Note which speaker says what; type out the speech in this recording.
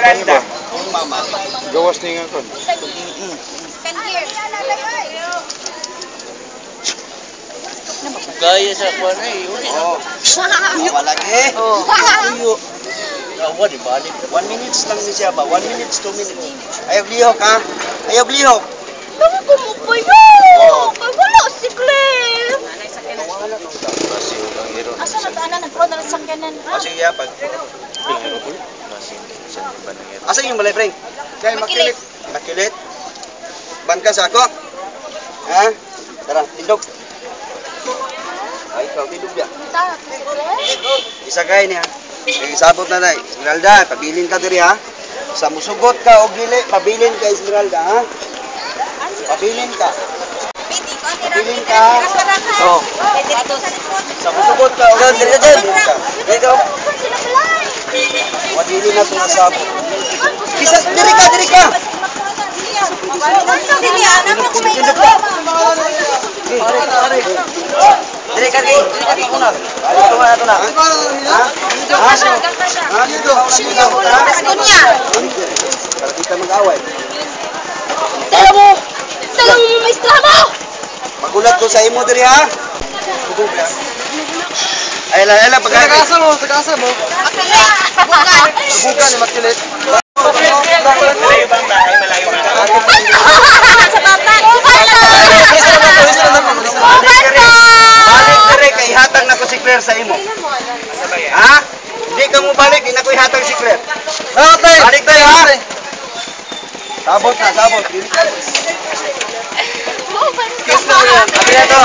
Speaker 1: Esmeralda.
Speaker 2: Gawas na nga kon.
Speaker 3: Gaya sa kuwan ay.
Speaker 1: Oo. Malagi.
Speaker 3: Iyo. Awa di balik.
Speaker 1: 1 minutes lang ni siya ba? 1 minutes, 2 minutes. Ayaw lihok ha? Ayaw lihok.
Speaker 4: Tama ko mo pa yun! Wala si Claire!
Speaker 3: Kasi ulang hero.
Speaker 4: Asa na tanan? Nagkaroon na ng sakyanan.
Speaker 1: Kasi yapag.
Speaker 3: Kasi saan ba nang hero?
Speaker 1: Asa yung balay, Frank? Kaya makilit. Makilit? Ban ka sa ako? Ha? Tara, tindog. Ay, ikaw, tindog niya. Isa kayo niya. Isabot na na. Esmeralda, pabilin ka diri ha. Sa musugot ka o gili, pabilin ka Esmeralda ha. Pabilin ka. Pabilin ka. Oh. Sa musugot ka o gili, pabilin ka. Dito. Wadili na ito nasabot. Isa, diri ka, diri ka. Tindog ka. Diri ka, diri ka kuna. Ito na, ito na. Ha? Ha? Dito. Para di ka mag-away.
Speaker 4: Talang mo maestra mo!
Speaker 1: Magulat ko sa imo diri ha. Ay la pagka. Tagasa mo. Subukan ni makilit.
Speaker 3: Malayo bang tayo? Malayo ba?
Speaker 4: Sa baba!
Speaker 1: Balik diri kay hatag na ko si Claire sa imo. Ha? Hindi ka mo balik, di na ko ihatag si Claire. Balik tayo ha. Sabot na, sabot. Kiss na mo yan. Abi na to.